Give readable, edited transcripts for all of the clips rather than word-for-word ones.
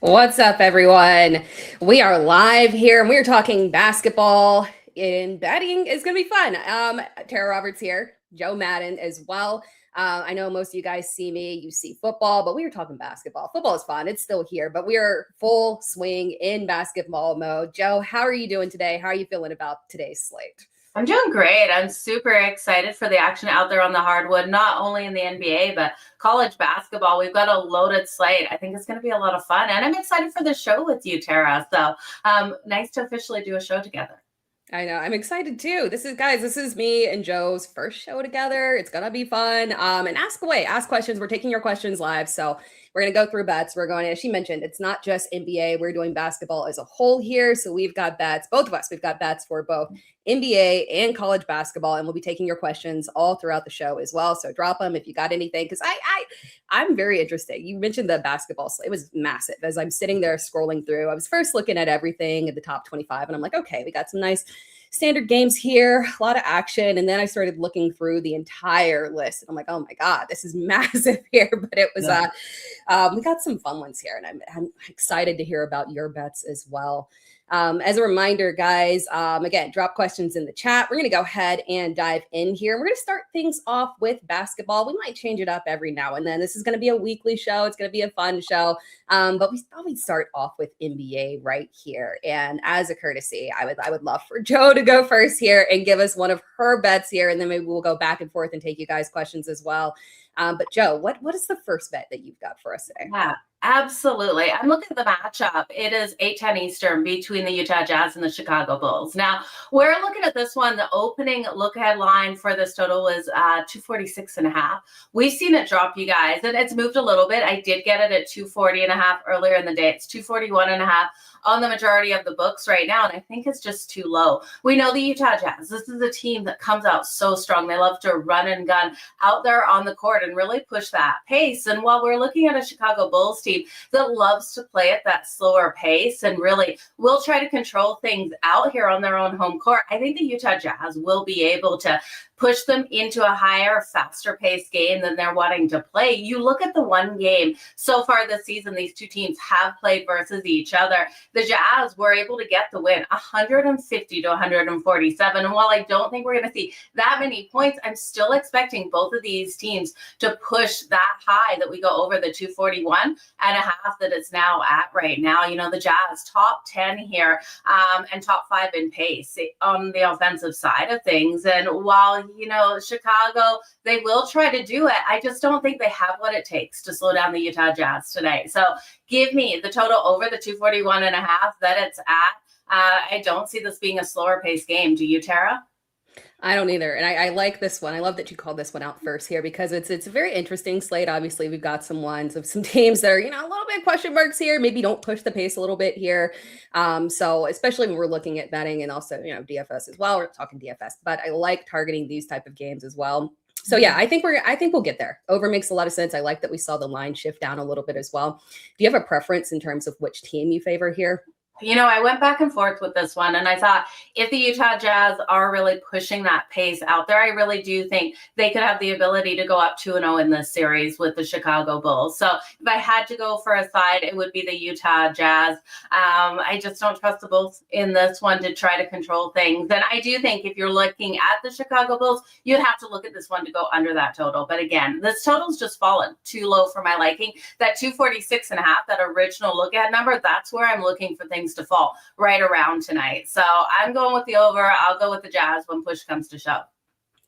What's up, everyone? We are live here and we are talking basketball, and betting is going to be fun. Tara Roberts here, Joe Madden as well. I know most of you guys see me, you see football, but we are talking basketball. Football is fun. It's still here, but we are full swing in basketball mode. Joe, how are you doing today? How are you feeling about today's slate? I'm doing great. I'm super excited for the action out there on the hardwood, not only in the NBA, but college basketball. We've got a loaded slate. I think it's going to be a lot of fun. And I'm excited for the show with you, Tara. So nice to officially do a show together. I know. I'm excited too. This is me and Joe's first show together. It's gonna be fun. And ask away, ask questions. We're taking your questions live. So we're gonna go through bets. We're going, as she mentioned, it's not just NBA. We're doing basketball as a whole here. So we've got bets, both of us, we've got bets for both NBA and college basketball. And we'll be taking your questions all throughout the show as well. So drop them if you got anything. Cause I'm very interested. You mentioned the basketball slate. It was massive. As I'm sitting there scrolling through, I was first looking at everything at the top 25, and I'm like, okay, we got some nice standard games here, a lot of action. And then I started looking through the entire list, and I'm like, oh my God, this is massive here. But it was, we got some fun ones here, and I'm excited to hear about your bets as well. As a reminder, guys, again, drop questions in the chat. We're going to go ahead and dive in here. We're going to start things off with basketball. We might change it up every now and then. This is going to be a weekly show. It's going to be a fun show. But we thought we'd start off with NBA right here. And as a courtesy, I would love for Joe to go first here and give us one of her bets here. And then maybe we'll go back and forth and take you guys questions as well. But Joe, what is the first bet that you've got for us today? Yeah, absolutely. I'm looking at the matchup. It is 8:10 Eastern between the Utah Jazz and the Chicago Bulls. Now, we're looking at this one. The opening look ahead line for this total was 246.5. We've seen it drop, you guys, and it's moved a little bit. I did get it at 240.5 earlier in the day. It's 241.5 on the majority of the books right now, and I think it's just too low. We know the Utah Jazz. This is a team that comes out so strong. They love to run and gun out there on the court and really push that pace. And while we're looking at a Chicago Bulls team that loves to play at that slower pace and really will try to control things out here on their own home court, I think the Utah Jazz will be able to push them into a higher, faster paced game than they're wanting to play. You look at the one game so far this season, these two teams have played versus each other. The Jazz were able to get the win 150 to 147. And while I don't think we're going to see that many points, I'm still expecting both of these teams to push that high that we go over the 241.5 that it's now at right now. You know, the Jazz top 10 here and top 5 in pace on the offensive side of things. And while you know, Chicago, they will try to do it. I just don't think they have what it takes to slow down the Utah Jazz today. So give me the total over the 241.5 that it's at. I don't see this being a slower paced game. Do you, Tara? I don't either. And I like this one. I love that you called this one out first here because it's a very interesting slate. Obviously, we've got some ones of some teams that are, you know, a little bit question marks here, maybe don't push the pace a little bit here. So especially when we're looking at betting and also, you know, DFS as well. We're talking DFS, but I like targeting these type of games as well. So yeah, I think we'll get there. Over makes a lot of sense. I like that we saw the line shift down a little bit as well. Do you have a preference in terms of which team you favor here? You know, I went back and forth with this one, and I thought if the Utah Jazz are really pushing that pace out there, I really do think they could have the ability to go up 2-0 in this series with the Chicago Bulls. So if I had to go for a side, it would be the Utah Jazz. I just don't trust the Bulls in this one to try to control things. And I do think if you're looking at the Chicago Bulls, you'd have to look at this one to go under that total. But again, this total's just fallen too low for my liking. That 246.5, that original look at number, that's where I'm looking for things to fall right around tonight. So I'm going with the over. I'll go with the Jazz when push comes to shove.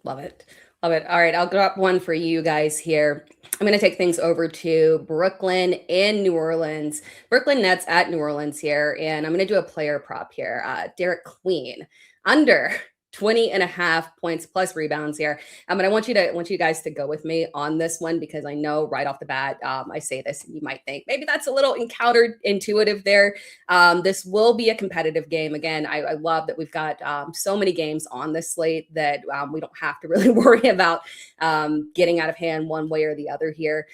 Love it. Love it. All right. I'll drop one for you guys here. I'm going to take things over to Brooklyn and New Orleans. Brooklyn Nets at New Orleans here. And I'm going to do a player prop here. Derek Queen under 20.5 points plus rebounds here. But I want you guys to go with me on this one because I know right off the bat, I say this and you might think maybe that's a little counterintuitive there. This will be a competitive game. Again, I love that we've got so many games on this slate that we don't have to really worry about getting out of hand one way or the other here.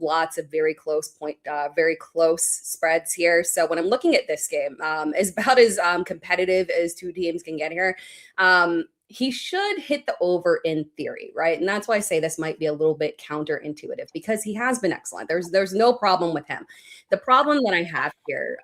Lots of very close spreads here. So when I'm looking at this game, is about as competitive as two teams can get here. he should hit the over in theory, right? And that's why I say this might be a little bit counterintuitive because he has been excellent. There's no problem with him. The problem that I have here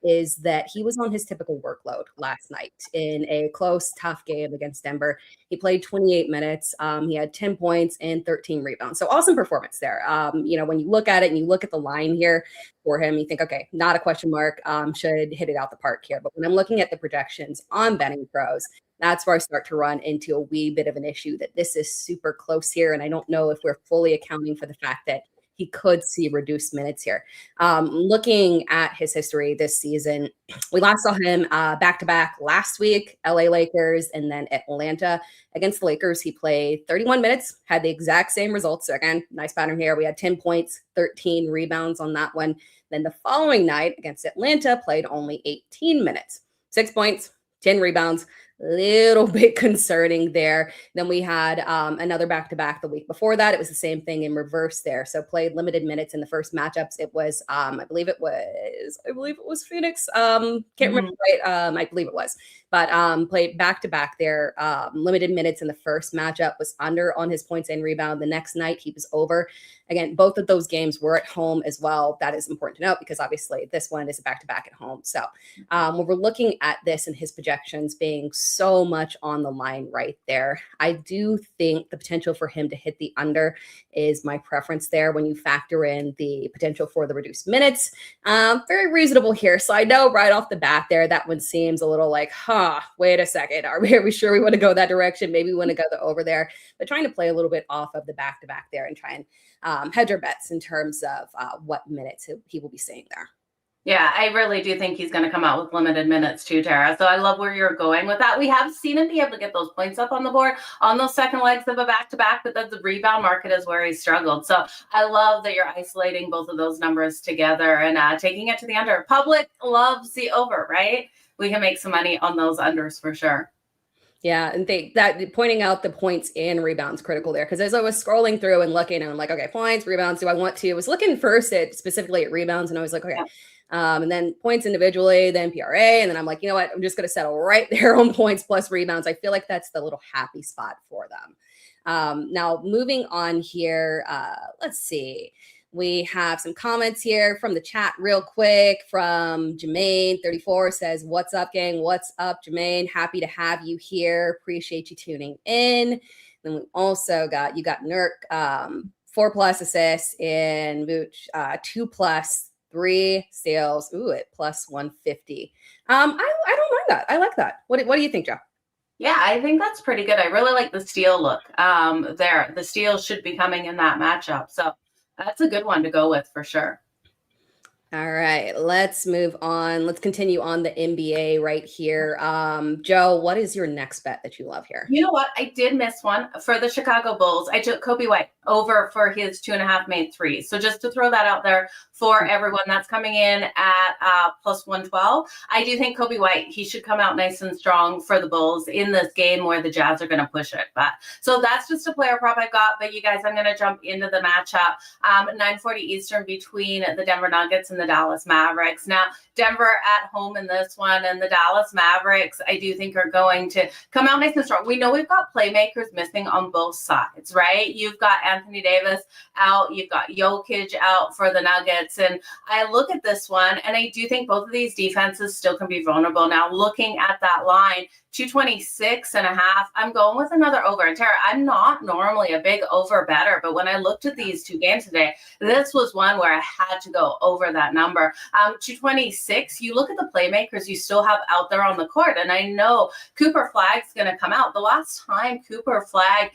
is that he was on his typical workload last night in a close, tough game against Denver. He played 28 minutes. He had 10 points and 13 rebounds. So awesome performance there. When you look at it and you look at the line here for him, you think, okay, not a question mark. Should hit it out the park here. But when I'm looking at the projections on Betting Pros, that's where I start to run into a wee bit of an issue that this is super close here. And I don't know if we're fully accounting for the fact that he could see reduced minutes here. Looking at his history this season, we last saw him back-to-back last week, LA Lakers and then Atlanta. Against the Lakers, he played 31 minutes, had the exact same results. So again, nice pattern here. We had 10 points, 13 rebounds on that one. Then the following night against Atlanta, played only 18 minutes, 6 points, 10 rebounds. Little bit concerning there. Then we had another back-to-back the week before that. It was the same thing in reverse there. So played limited minutes in the first matchups. It was I believe it was Phoenix. Can't remember right. I believe it was. But played back-to-back there. Limited minutes in the first matchup, was under on his points and rebound. The next night he was over. Again, both of those games were at home as well. That is important to note because obviously this one is a back-to-back at home. So when we're looking at this and his projections being so much on the line right there, I do think the potential for him to hit the under is my preference there when you factor in the potential for the reduced minutes. Very reasonable here. So I know right off the bat there, that one seems a little like, wait a second. Are we sure we want to go that direction? Maybe we want to go over there, but trying to play a little bit off of the back-to-back there and try and hedge our bets in terms of what minutes he will be seeing there. Yeah, I really do think he's going to come out with limited minutes too, Tara. So I love where you're going with that. We have seen him be able to get those points up on the board on those second legs of a back-to-back, but the rebound market is where he struggled. So I love that you're isolating both of those numbers together and taking it to the under. Public loves the over, right? We can make some money on those unders for sure. Yeah, and pointing out the points and rebounds critical there because as I was scrolling through and looking, and I'm like, okay, points, rebounds. Do I want to? I was looking first at specifically at rebounds, and I was like, okay. Yeah. And then points individually, then PRA. And then I'm like, you know what? I'm just going to settle right there on points plus rebounds. I feel like that's the little happy spot for them. Now, moving on here, let's see. We have some comments here from the chat real quick from Jermaine34 says, what's up, gang? What's up, Jermaine? Happy to have you here. Appreciate you tuning in. Then we also got Nurk, 4+ assists in Vooch, 2+. 3 steals. Ooh, at plus 150. I don't mind that. I like that. What do you think, Joe? Yeah, I think that's pretty good. I really like the steal look there. The steal should be coming in that matchup. So that's a good one to go with for sure. All right, let's move on. Let's continue on the NBA right here. Joe, what is your next bet that you love here? You know what? I did miss one for the Chicago Bulls. I took Coby White over for his 2.5 made threes. So just to throw that out there for everyone, that's coming in at plus 112. I do think Coby White, he should come out nice and strong for the Bulls in this game where the Jazz are going to push it. But so that's just a player prop I got. But you guys, I'm going to jump into the matchup. 9:40 Eastern between the Denver Nuggets and the Dallas Mavericks. Now, Denver at home in this one, and the Dallas Mavericks, I do think are going to come out nice and strong. We know we've got playmakers missing on both sides, right? You've got Anthony Davis out, you've got Jokic out for the Nuggets, and I look at this one, and I do think both of these defenses still can be vulnerable. Now, looking at that line, 226.5. I'm going with another over. And Tara, I'm not normally a big over better, but when I looked at these two games today, this was one where I had to go over that number. 226, you look at the playmakers you still have out there on the court, and I know Cooper Flagg's going to come out. The last time Cooper Flagg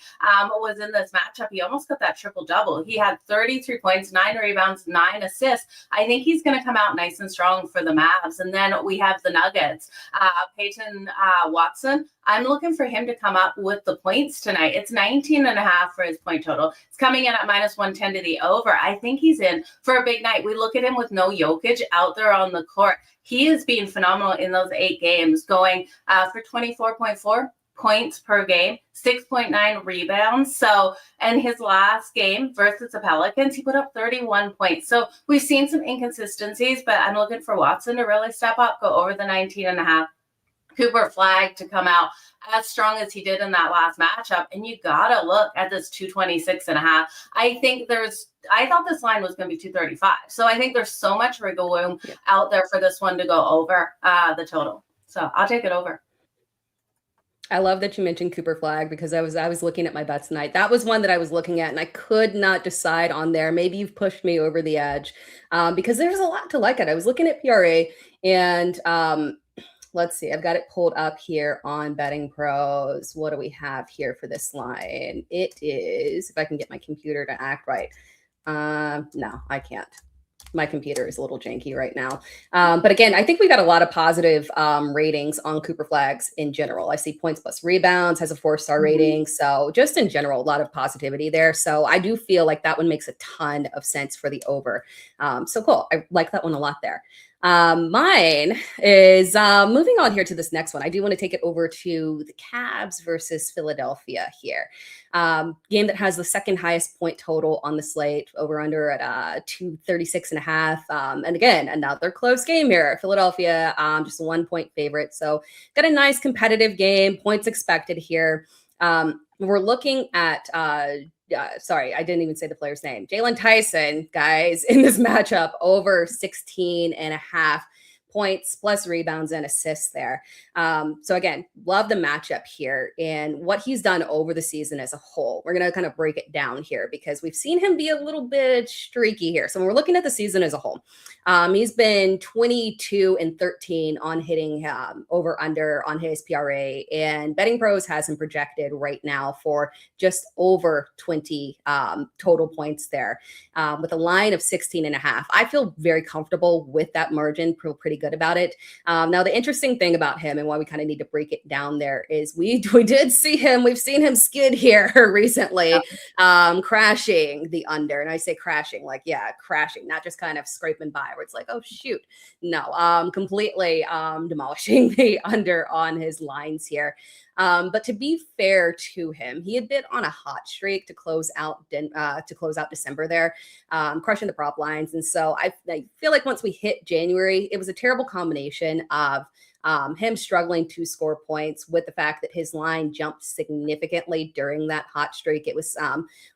was in this matchup, he almost got that triple-double. He had 33 points, 9 rebounds, 9 assists. I think he's going to come out nice and strong for the Mavs. And then we have the Nuggets. Peyton Watson, I'm looking for him to come up with the points tonight. It's 19.5 for his point total. It's coming in at minus 110 to the over. I think he's in for a big night. We look at him with no Jokic out there on the court. He is being phenomenal in those 8 games, going for 24.4 points per game, 6.9 rebounds. So, and his last game versus the Pelicans, he put up 31 points. So we've seen some inconsistencies, but I'm looking for Watson to really step up, go over the 19.5. Cooper Flag to come out as strong as he did in that last matchup. And you got to look at this 226.5. I thought this line was going to be 235. So I think there's so much wiggle room out there for this one to go over the total. So I'll take it over. I love that you mentioned Cooper Flag because I was looking at my bets tonight. That was one that I was looking at and I could not decide on there. Maybe you've pushed me over the edge because there's a lot to like it. I was looking at PRA and let's see. I've got it pulled up here on BettingPros. What do we have here for this line? It is, if I can get my computer to act right. No, I can't. My computer is a little janky right now. But again, I think we got a lot of positive ratings on Cooper Flags in general. I see points plus rebounds has a 4-star rating. So just in general, a lot of positivity there. So I do feel like that one makes a ton of sense for the over. So cool. I like that one a lot there. Mine is moving on here to this next one. I do want to take it over to the Cavs versus Philadelphia here. Game that has the second highest point total on the slate, over under at 236.5. And again, another close game here. Philadelphia, just a 1-point favorite. So got a nice competitive game, points expected here. We're looking at sorry, I didn't even say the player's name. Jalen Tyson, guys, in this matchup, over 16.5 points plus rebounds and assists there. So again, love the matchup here and what he's done over the season as a whole. We're going to kind of break it down here because we've seen him be a little bit streaky here. So when we're looking at the season as a whole, he's been 22-13 on hitting over under on his PRA, and BettingPros has him projected right now for just over 20 total points there with a line of 16.5. I feel very comfortable with that margin, feel pretty good about it. Now, the interesting thing about him and why we kind of need to break it down there is we did see him, we've seen him skid here recently, crashing the under. And I say crashing, like, yeah, crashing, not just kind of scraping by where it's like, oh, shoot. No, completely demolishing the under on his lines here. But to be fair to him, he had been on a hot streak to close out December there, crushing the prop lines. And so I feel like once we hit January, it was a terrible combination of him struggling to score points with the fact that his line jumped significantly during that hot streak. It was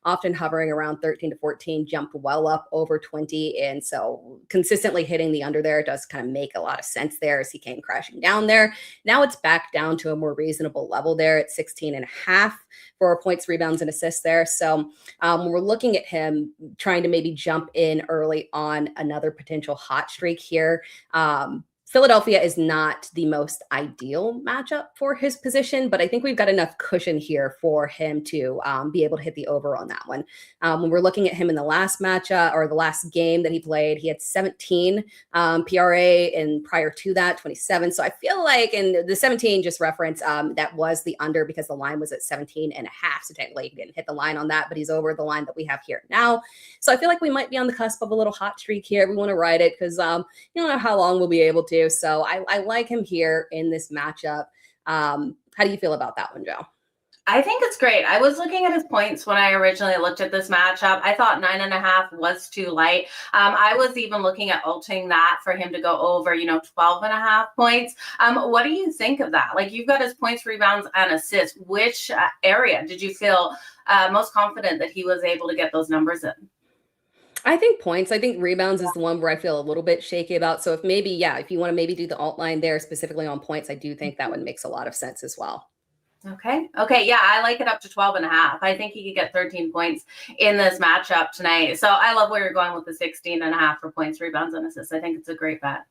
often hovering around 13-14, jumped well up over 20. And so consistently hitting the under there does kind of make a lot of sense there as he came crashing down there. Now it's back down to a more reasonable level there at 16.5 for points, rebounds, and assists there. So when we're looking at him trying to maybe jump in early on another potential hot streak here, Philadelphia is not the most ideal matchup for his position, but I think we've got enough cushion here for him to be able to hit the over on that one. When we're looking at him in the last matchup or the last game that he played, he had 17 PRA, and prior to that, 27. So I feel like in the 17 just reference, that was the under because the line was at 17.5. So technically he didn't hit the line on that, but he's over the line that we have here now. So I feel like we might be on the cusp of a little hot streak here. We want to ride it because you don't know how long we'll be able to. So I like him here in this matchup. How do you feel about that one, Joe? I think it's great. I was looking at his points when I originally looked at this matchup. I thought 9.5 was too light. I was even looking at altering that for him to go over, 12.5 points. What do you think of that? Like, you've got his points, rebounds, and assists. Which area did you feel most confident that he was able to get those numbers in? I think points. I think rebounds is the one where I feel a little bit shaky about. So if you want to maybe do the alt line there specifically on points, I do think that one makes a lot of sense as well. Okay. Yeah, I like it up to 12.5. I think he could get 13 points in this matchup tonight. So I love where you're going with the 16.5 for points, rebounds, and assists. I think it's a great bet.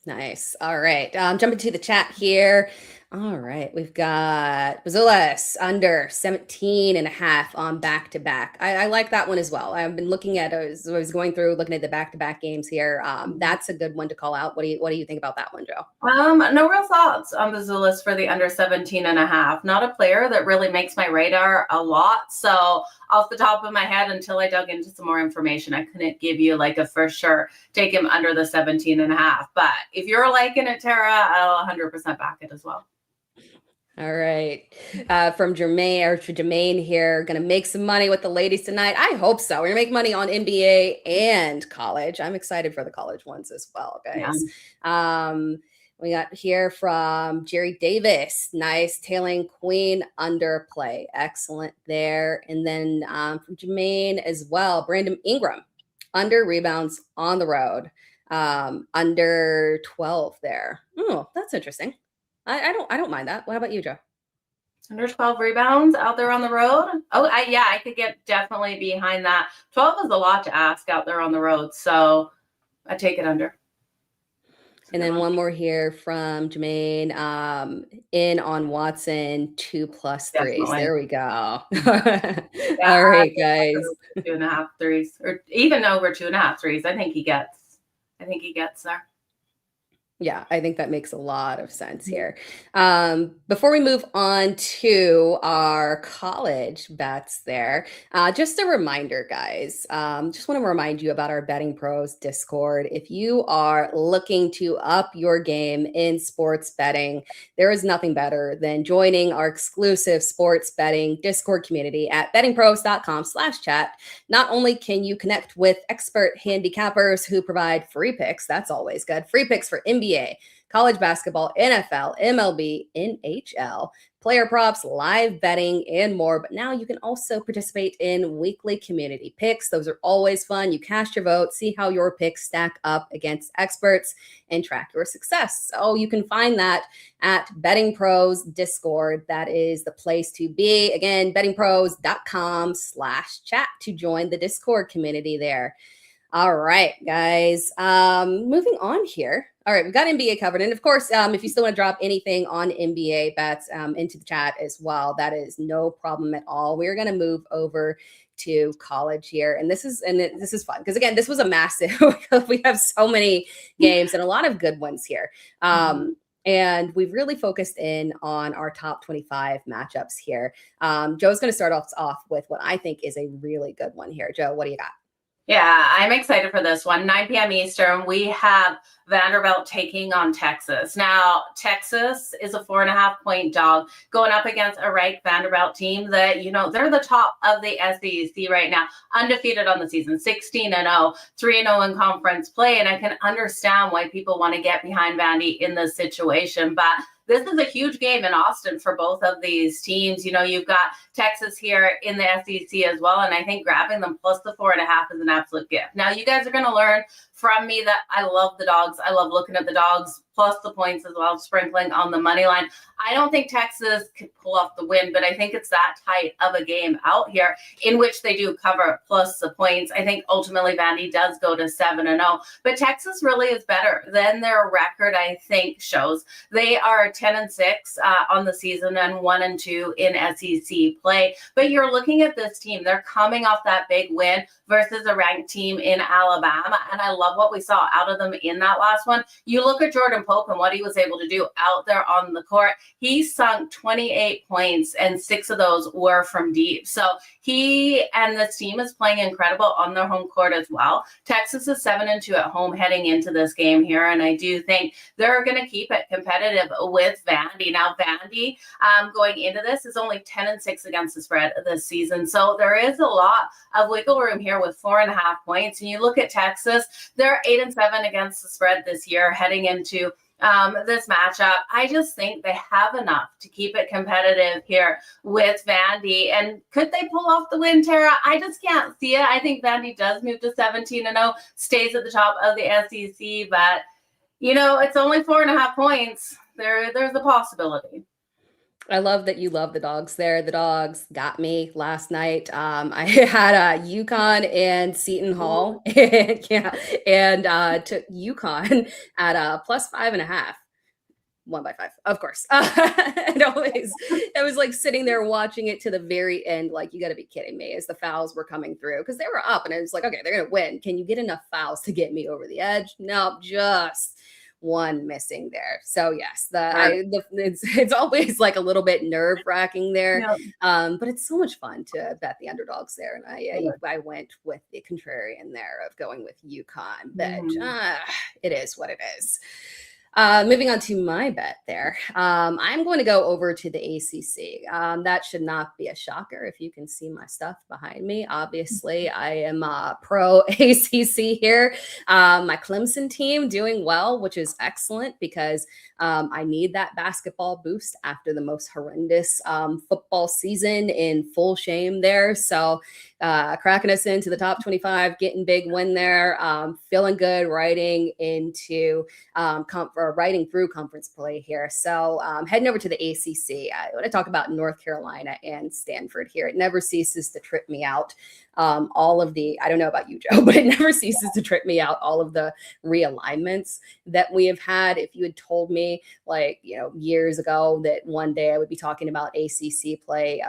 Nice. All right. Jumping to the chat here. All right. We've got Bazulis under 17.5 on back-to-back. I like that one as well. I've been looking at, I was going through looking at the back-to-back games here. That's a good one to call out. What do you think about that one, Joe? No real thoughts on Bazulis for the under 17.5. Not a player that really makes my radar a lot. So off the top of my head, until I dug into some more information, I couldn't give you like a for sure take him under the 17.5. But if you're liking it, Tera, I'll 100% back it as well. All right. From Jermaine here, going to make some money with the ladies tonight. I hope so. We're going to make money on NBA and college. I'm excited for the college ones as well, guys. Yeah. We got here from Jerry Davis. Nice tailing queen underplay. Excellent there. And then from Jermaine as well. Brandon Ingram, under rebounds on the road. Under 12 there. Oh, that's interesting. I don't mind that. What about you, Joe? Under 12 rebounds out there on the road. Oh, I could get definitely behind that. 12 is a lot to ask out there on the road. So I take it under. And then one more here from Jermaine. In on Watson, 2+3s. Definitely. There we go. Yeah, All right, guys. 2.5 threes, or even over 2.5 threes. I think he gets there. Yeah, I think that makes a lot of sense here. Before we move on to our college bets there, just a reminder, guys, just want to remind you about our Betting Pros Discord. If you are looking to up your game in sports betting, there is nothing better than joining our exclusive sports betting Discord community at bettingpros.com/chat. Not only can you connect with expert handicappers who provide free picks, that's always good, free picks for NBA, college basketball, NFL, MLB, NHL, player props, live betting, and more. But now you can also participate in weekly community picks. Those are always fun. You cast your vote, see how your picks stack up against experts, and track your success. So you can find that at Betting Pros Discord. That is the place to be. Again, bettingpros.com/chat to join the Discord community there. All right, guys. Moving on here. All right, we've got NBA covered. And of course, if you still want to drop anything on NBA bets into the chat as well, that is no problem at all. We're going to move over to college here. And this is fun because, again, this was a massive, we have so many games and a lot of good ones here. And we've really focused in on our top 25 matchups here. Joe's going to start off with what I think is a really good one here. Joe, what do you got? Yeah, I'm excited for this one. 9 p.m. Eastern, we have Vanderbilt taking on Texas. Now, Texas is a 4.5-point dog going up against a ranked Vanderbilt team that, they're the top of the SEC right now, undefeated on the season, 16-0, 3-0 in conference play. And I can understand why people want to get behind Vandy in this situation. But this is a huge game in Austin for both of these teams. You've got Texas here in the SEC as well, and I think grabbing them plus the 4.5 is an absolute gift. Now, you guys are going to learn from me that I love the dogs. I love looking at the dogs, plus the points as well, sprinkling on the money line. I don't think Texas could pull off the win, but I think it's that tight of a game out here in which they do cover plus the points. I think ultimately Vandy does go to 7-0, but Texas really is better than their record, I think, shows. They are 10-6 on the season and 1-2 in SEC play. But you're looking at this team. They're coming off that big win versus a ranked team in Alabama, and I love what we saw out of them in that last one. You look at Jordan Pope and what he was able to do out there on the court. He sunk 28 points, and 6 of those were from deep. So he and this team is playing incredible on their home court as well. Texas is 7-2 at home heading into this game here, and I do think they're going to keep it competitive with Vandy. Now, Vandy going into this is only 10-6 against the spread this season. So there is a lot of wiggle room here with 4.5 points. And you look at Texas, they're 8-7 against the spread this year heading into this matchup. I just think they have enough to keep it competitive here with Vandy. And could they pull off the win, Tera? I just can't see it. I think Vandy does move to 17-0, stays at the top of the SEC, but it's only 4.5 points. There's a possibility. I love that you love the dogs there. The dogs got me last night. I had UConn and Seton Hall, and took UConn at plus 5.5. 1/5, of course. And always, I was like sitting there watching it to the very end, like, you got to be kidding me, as the fouls were coming through because they were up, and I was like, okay, they're gonna win. Can you get enough fouls to get me over the edge? Nope, just one missing there. So yes, it's always like a little bit nerve wracking there, but it's so much fun to bet the underdogs there. And I went with the contrarian there of going with UConn, but it is what it is. Moving on to my bet there. I'm going to go over to the ACC. That should not be a shocker if you can see my stuff behind me. Obviously, I am pro ACC here. My Clemson team doing well, which is excellent because I need that basketball boost after the most horrendous football season in full shame there. So cracking us into the top 25, getting big win there, feeling good, riding into riding through conference play here. So heading over to the ACC, I want to talk about North Carolina and Stanford here. It never ceases to trip me out. I don't know about you, Joe, but it never ceases to trip me out. All of the realignments that we have had. If you had told me years ago that one day I would be talking about ACC play,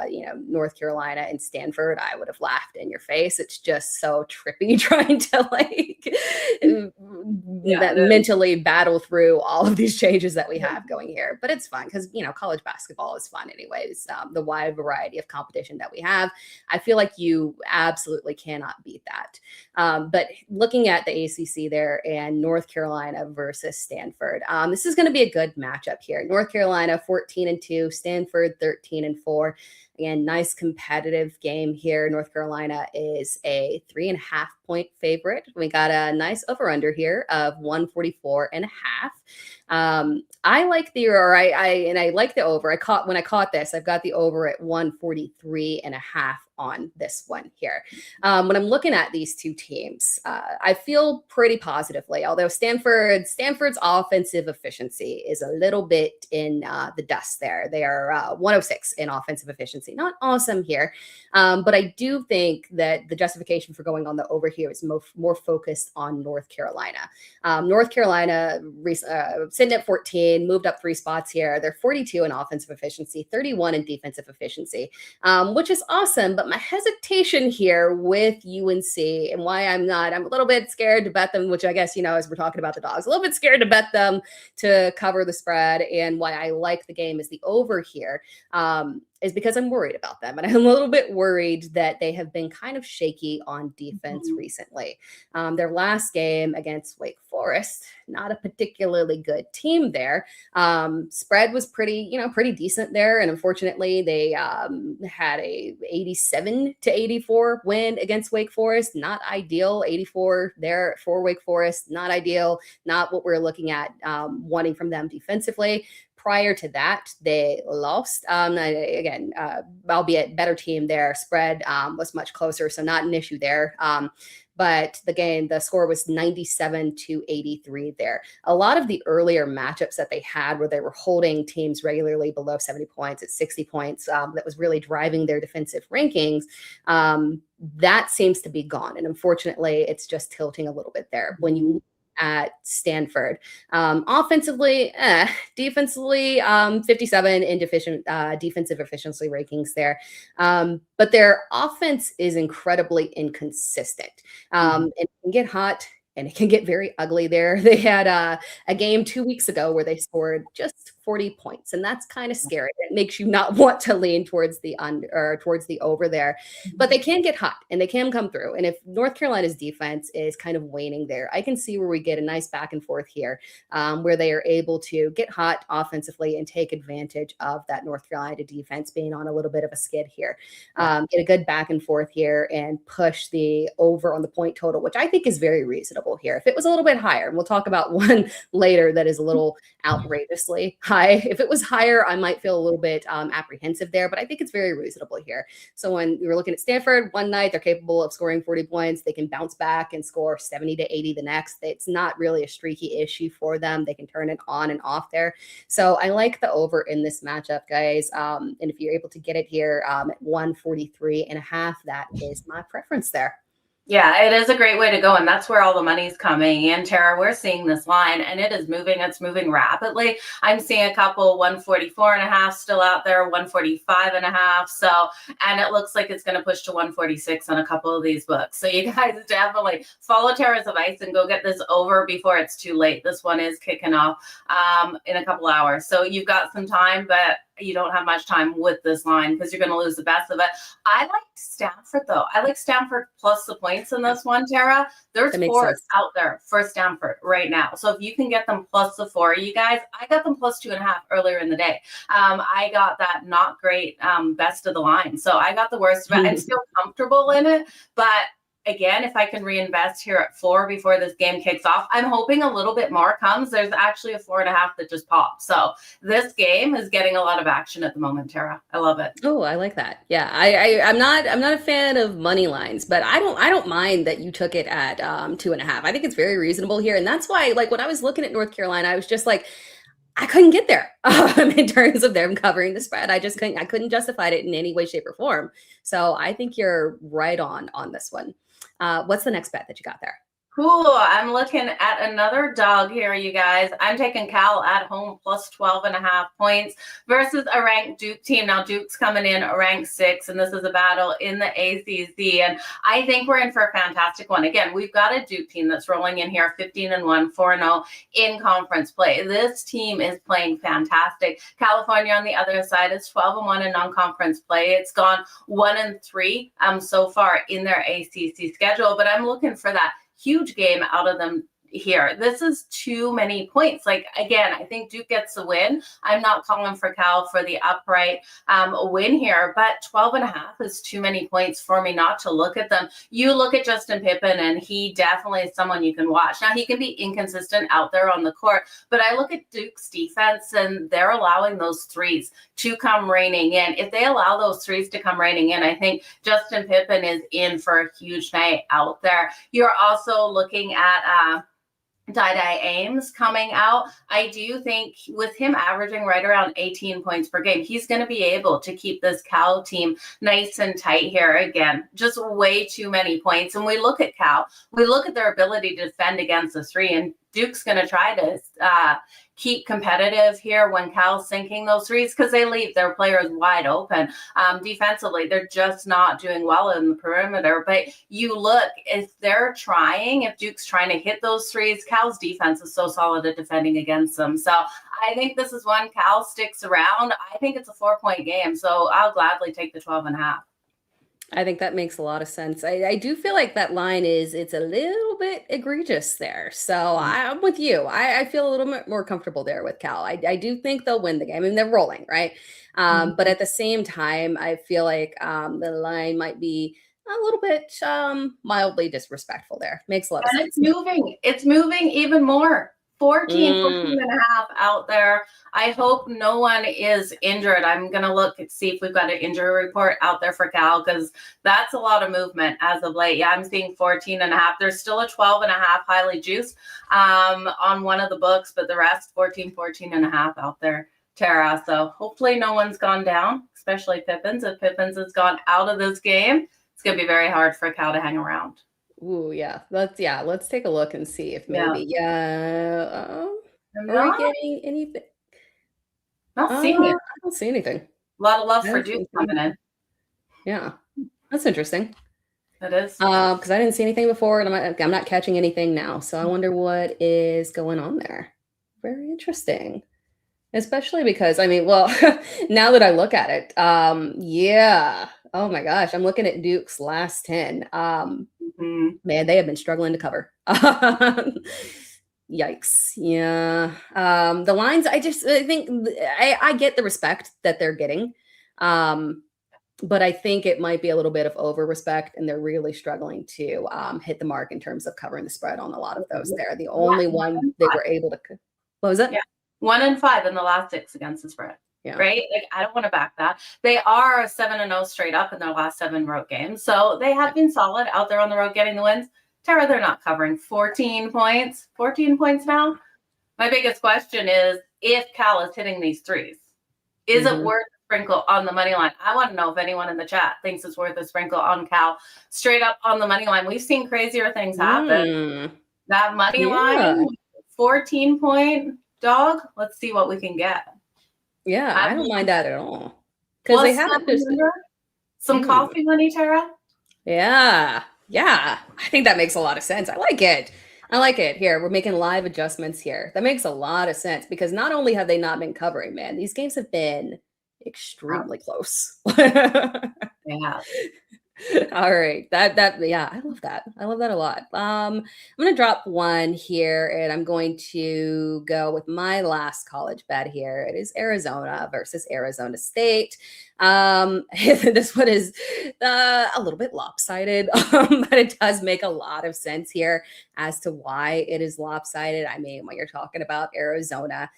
North Carolina and Stanford, I would have laughed in your face. It's just so trippy trying to mentally battle through all of these changes that we have going here. But it's fun because, college basketball is fun anyways. The wide variety of competition that we have, I feel like you absolutely cannot beat that. But looking at the ACC there and North Carolina versus Stanford, this is going to be a good matchup here. North Carolina 14-2, Stanford 13-4. Again, nice competitive game here. North Carolina is a 3.5 point favorite. We got a nice over under here of 144.5. I like I like the over. When I caught this, I've got the over at 143.5 on this one here. When I'm looking at these two teams, I feel pretty positively, although Stanford's offensive efficiency is a little bit in the dust there. They are 106 in offensive efficiency. Not awesome here, but I do think that the justification for going on the over here is more focused on North Carolina. North Carolina sitting at 14, moved up 3 spots here. They're 42 in offensive efficiency, 31 in defensive efficiency, which is awesome. But my hesitation here with UNC and why I'm a little bit scared to bet them, which I guess, as we're talking about the dogs, a little bit scared to bet them to cover the spread, and why I like the game is the over here. Is because I'm worried about them. And I'm a little bit worried that they have been kind of shaky on defense recently. Their last game against Wake Forest, not a particularly good team there. Spread was pretty decent there. And unfortunately, they had a 87-84 win against Wake Forest. Not ideal. 84 there for Wake Forest. Not ideal. Not what we're looking at wanting from them defensively. Prior to that, they lost. Albeit better team there. Spread was much closer, so not an issue there. But the score was 97-83 there. A lot of the earlier matchups that they had where they were holding teams regularly below 70 points at 60 points, that was really driving their defensive rankings. That seems to be gone. And unfortunately, it's just tilting a little bit there. When you at Stanford. Offensively, defensively, 57 in defensive efficiency rankings there. But their offense is incredibly inconsistent. It can get hot and it can get very ugly there. They had a game 2 weeks ago where they scored just 40 points, and that's kind of scary. It makes you not want to lean towards the under or towards the over there. But they can get hot and they can come through. And if North Carolina's defense is kind of waning there, I can see where we get a nice back and forth here, where they are able to get hot offensively and take advantage of that North Carolina defense being on a little bit of a skid here. Get a good back and forth here and push the over on the point total, which I think is very reasonable here. If it was a little bit higher, and we'll talk about one later that is a little outrageously high. If it was higher, I might feel a little bit apprehensive there, but I think it's very reasonable here. So when we were looking at Stanford one night, they're capable of scoring 40 points. They can bounce back and score 70-80 the next. It's not really a streaky issue for them. They can turn it on and off there. So I like the over in this matchup, guys. And if you're able to get it here at 143.5, that is my preference there. Yeah, it is a great way to go. And that's where all the money's coming. And Tara, we're seeing this line and it is moving. It's moving rapidly. I'm seeing a couple 144.5 still out there, 145.5. So, and it looks like it's going to push to 146 on a couple of these books. So you guys definitely follow Tara's advice and go get this over before it's too late. This one is kicking off in a couple hours. So you've got some time, but you don't have much time with this line because you're going to lose the best of it. I like Stanford, though. I like Stanford plus the points in this one, Tara. There's fours out there for Stanford right now. So if you can get them plus the 4, you guys, I got them plus 2.5 earlier in the day. I got that not great best of the line. So I got the worst of it. I'm still comfortable in it, but again, if I can reinvest here at 4 before this game kicks off, I'm hoping a little bit more comes. There's actually a 4.5 that just popped. So this game is getting a lot of action at the moment, Tara. I love it. Oh, I like that. Yeah, I'm not a fan of money lines, but I don't mind that you took it at 2.5. I think it's very reasonable here, and that's why, like, when I was looking at North Carolina, I was just like, I couldn't get there in terms of them covering the spread. I couldn't justify it in any way, shape, or form. So I think you're right on this one. What's the next bet that you got there? Cool. I'm looking at another dog here, you guys. I'm taking Cal at home plus 12.5 points versus a ranked Duke team. Now, Duke's coming in ranked 6, and this is a battle in the ACC. And I think we're in for a fantastic one. Again, we've got a Duke team that's rolling in here 15-1, 4-0 in conference play. This team is playing fantastic. California on the other side is 12-1 in non-conference play. It's gone 1-3 so far in their ACC schedule, but I'm looking for that huge game out of them here. This is too many points. Like, again, I think Duke gets the win. I'm not calling for Cal for the upright win here, but 12.5 is too many points for me not to look at them. You look at Justin Pippen, and he definitely is someone you can watch. Now, he can be inconsistent out there on the court, but I look at Duke's defense, and they're allowing those threes to come raining in. If they allow those threes to come raining in, I think Justin Pippen is in for a huge night out there. You're also looking at Dai Ames coming out. I do think with him averaging right around 18 points per game, he's going to be able to keep this Cal team nice and tight here. Again, just way too many points. And we look at Cal, we look at their ability to defend against the 3, and Duke's going to try to keep competitive here when Cal's sinking those threes because they leave their players wide open. Defensively, they're just not doing well in the perimeter. But you look, if Duke's trying to hit those threes, Cal's defense is so solid at defending against them. So I think this is one Cal sticks around. I think it's a 4-point game, so I'll gladly take the 12.5. I think that makes a lot of sense. I do feel like that line it's a little bit egregious there. So I'm with you. I feel a little bit more comfortable there with Cal. I do think they'll win the game. I mean, they're rolling, right? But at the same time, I feel like the line might be a little bit mildly disrespectful there. Makes a lot of sense. It's moving even more. 14 and a half out there. I hope no one is injured. I'm going to look and see if we've got an injury report out there for Cal because that's a lot of movement as of late. Yeah, I'm seeing 14 and a half. There's still a 12 and a half highly juiced on one of the books, but the rest 14 and a half out there, Tara. So hopefully no one's gone down, especially Pippins. If Pippins has gone out of this game, it's going to be very hard for Cal to hang around. Ooh, yeah. Let's take a look and see if maybe are we getting anything? Not seeing it. I don't see anything. A lot of love for Duke coming in. Yeah, that's interesting. It is. Because I didn't see anything before, and I'm not catching anything now. So I wonder what is going on there. Very interesting. Especially because, I mean, well, now that I look at it, yeah. Oh my gosh, I'm looking at Duke's last 10. Man, they have been struggling to cover. Yikes. Yeah. The lines, I think I get the respect that they're getting. But I think it might be a little bit of over respect, and they're really struggling to hit the mark in terms of covering the spread on a lot of those there. The only one they were able to, what was it? Yeah. 1-5 in the last 6 against the spread. Yeah. Right? Like, I don't want to back that. They are 7-0 straight up in their last 7 road games. So they have been solid out there on the road getting the wins. Tara, they're not covering 14 points. 14 points now. My biggest question is if Cal is hitting these threes, is it worth a sprinkle on the money line? I want to know if anyone in the chat thinks it's worth a sprinkle on Cal straight up on the money line. We've seen crazier things happen. That money line, 14-point dog. Let's see what we can get. Yeah, I don't mind that at all. Because they have some coffee money, Tara. Yeah. I think that makes a lot of sense. I like it. Here, we're making live adjustments here. That makes a lot of sense because not only have they not been covering, man, these games have been extremely close. Yeah. All right. Yeah, I love that. I love that a lot. I'm gonna drop one here and I'm going to go with my last college bet here. It is Arizona versus Arizona State. This one is a little bit lopsided, but it does make a lot of sense here as to why it is lopsided. I mean, when you're talking about Arizona,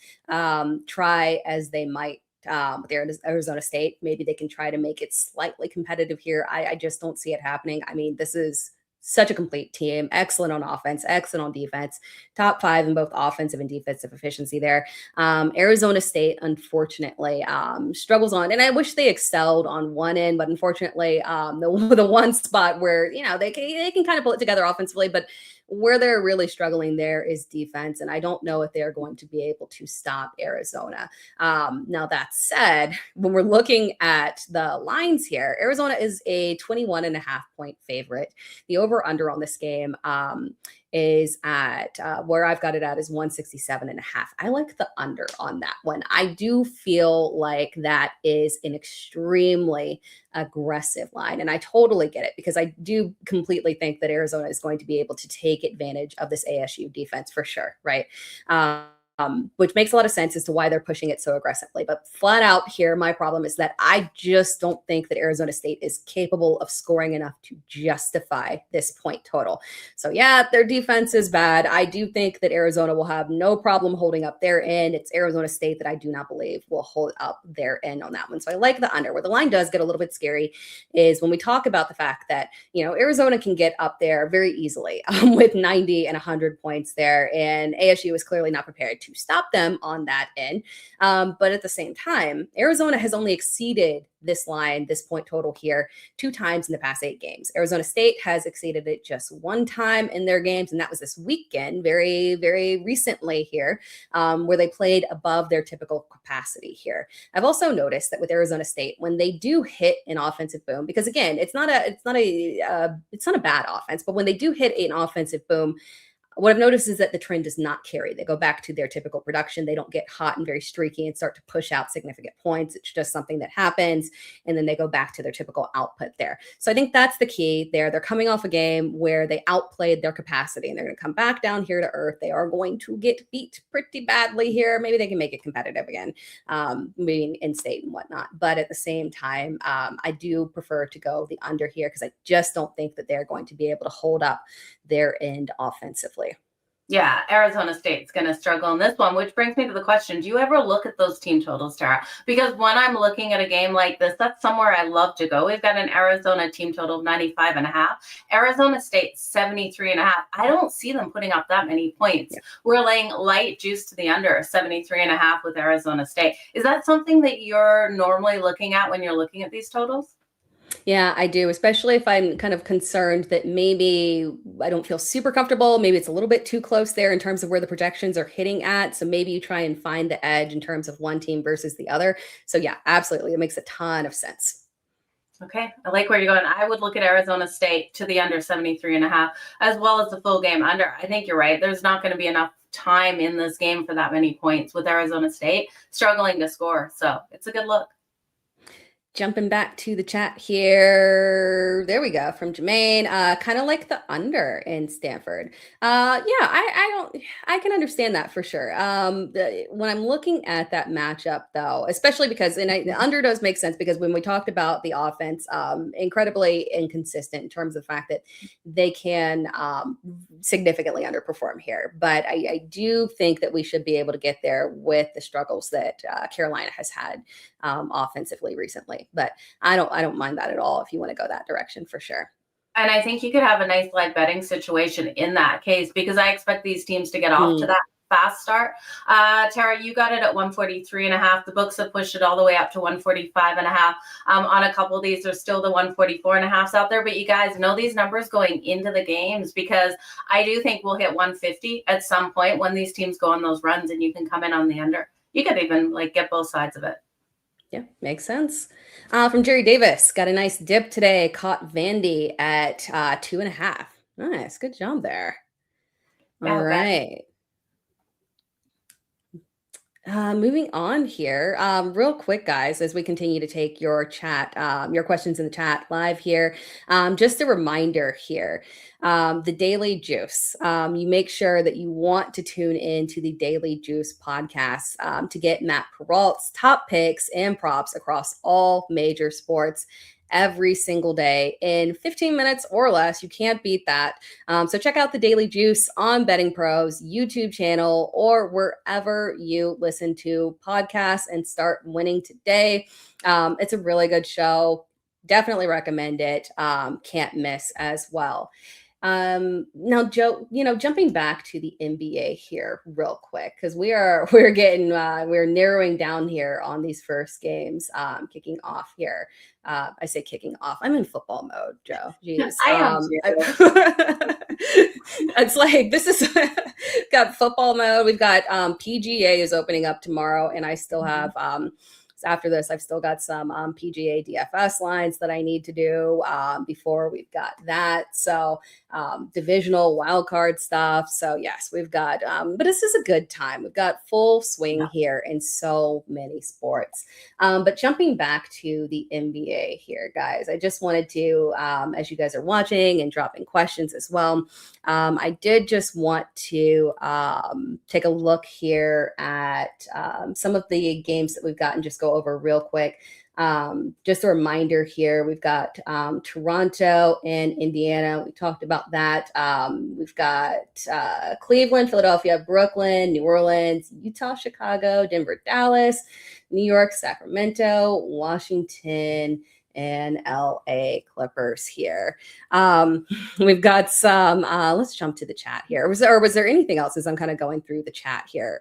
try as they might with Arizona State. Maybe they can try to make it slightly competitive here. I just don't see it happening. I mean, this is such a complete team, excellent on offense, excellent on defense, top five in both offensive and defensive efficiency there. Arizona State, unfortunately, struggles on, and I wish they excelled on one end, but unfortunately, the one spot where, they can kind of pull it together offensively, but where they're really struggling there is defense. And I don't know if they're going to be able to stop Arizona. Now, that said, when we're looking at the lines here, Arizona is a 21.5 point favorite. The over under on this game is at where I've got it at is 167.5. I like the under on that one. I do feel like that is an extremely aggressive line. And I totally get it because I do completely think that Arizona is going to be able to take advantage of this ASU defense for sure, right? Which makes a lot of sense as to why they're pushing it so aggressively. But flat out here, my problem is that I just don't think that Arizona State is capable of scoring enough to justify this point total. So yeah, their defense is bad. I do think that Arizona will have no problem holding up their end. It's Arizona State that I do not believe will hold up their end on that one. So I like the under. Where the line does get a little bit scary is when we talk about the fact that, Arizona can get up there very easily with 90 and 100 points there. And ASU is clearly not prepared to stop them on that end. But at the same time, Arizona has only exceeded this line, this point total here, 2 times in the past 8 games. Arizona State has exceeded it just 1 time in their games, and that was this weekend, very, very recently here, where they played above their typical capacity here. I've also noticed that with Arizona State, when they do hit an offensive boom, because again, it's not a bad offense, but when they do hit an offensive boom, what I've noticed is that the trend does not carry. They go back to their typical production. They don't get hot and very streaky and start to push out significant points. It's just something that happens. And then they go back to their typical output there. So I think that's the key there. They're coming off a game where they outplayed their capacity and they're going to come back down here to earth. They are going to get beat pretty badly here. Maybe they can make it competitive again, being in state and whatnot. But at the same time, I do prefer to go the under here because I just don't think that they're going to be able to hold up their end offensively. Yeah, Arizona State's going to struggle in this one, which brings me to the question, do you ever look at those team totals, Tara? Because when I'm looking at a game like this, that's somewhere I love to go. We've got an Arizona team total of 95.5. Arizona State, 73.5. I don't see them putting up that many points. Yeah. We're laying light juice to the under, 73.5 with Arizona State. Is that something that you're normally looking at when you're looking at these totals? Yeah, I do, especially if I'm kind of concerned that maybe I don't feel super comfortable. Maybe it's a little bit too close there in terms of where the projections are hitting at. So maybe you try and find the edge in terms of one team versus the other. So yeah, absolutely. It makes a ton of sense. Okay, I like where you're going. I would look at Arizona State to the under 73.5, as well as the full game under. I think you're right. There's not going to be enough time in this game for that many points with Arizona State struggling to score. So it's a good look. Jumping back to the chat here. There we go from Jermaine. Kind of like the under in Stanford. Yeah, I can understand that for sure. When I'm looking at that matchup though, especially because the under does make sense because when we talked about the offense, incredibly inconsistent in terms of the fact that they can significantly underperform here. But I do think that we should be able to get there with the struggles that Carolina has had offensively recently. But I don't mind that at all if you want to go that direction for sure. And I think you could have a nice live betting situation in that case because I expect these teams to get off to that fast start. Tara, you got it at 143.5. The books have pushed it all the way up to 145.5. On a couple of these, there's still the 144.5s out there, but you guys know these numbers going into the games because I do think we'll hit 150 at some point when these teams go on those runs and you can come in on the under. You could even get both sides of it. Yeah, makes sense. From Jerry Davis, got a nice dip today. Caught Vandy at 2.5. Nice, good job there. All right. Moving on here, real quick, guys, as we continue to take your chat, your questions in the chat live here. Just a reminder here, the Daily Juice. You make sure that you want to tune in to the Daily Juice podcast to get Matt Peralt's top picks and props across all major sports every single day in 15 minutes or less. You can't beat that. So check out the Daily Juice on BettingPros YouTube channel or wherever you listen to podcasts and start winning today. It's a really good show. Definitely recommend it. Can't miss as well. Now, Joe, jumping back to the NBA here real quick, because we're narrowing down here on these first games, kicking off here. I say kicking off. I'm in football mode, Joe. Jeez. I am too. It's like this is got football mode. We've got PGA is opening up tomorrow, and I still have after this, I've still got some PGA DFS lines that I need to do before we've got that. So divisional wildcard stuff. So yes, we've got, but this is a good time. We've got full swing here in so many sports. But jumping back to the NBA here, guys, I just wanted to, as you guys are watching and dropping questions as well, I did just want to take a look here at some of the games that we've got and just go over real quick. Just a reminder here, we've got Toronto and Indiana. We talked about that. We've got Cleveland, Philadelphia, Brooklyn, New Orleans, Utah, Chicago, Denver, Dallas, New York, Sacramento, Washington, and LA Clippers here. We've got some, let's jump to the chat here. Was there anything else as I'm kind of going through the chat here?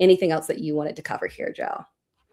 Anything else that you wanted to cover here, Joe?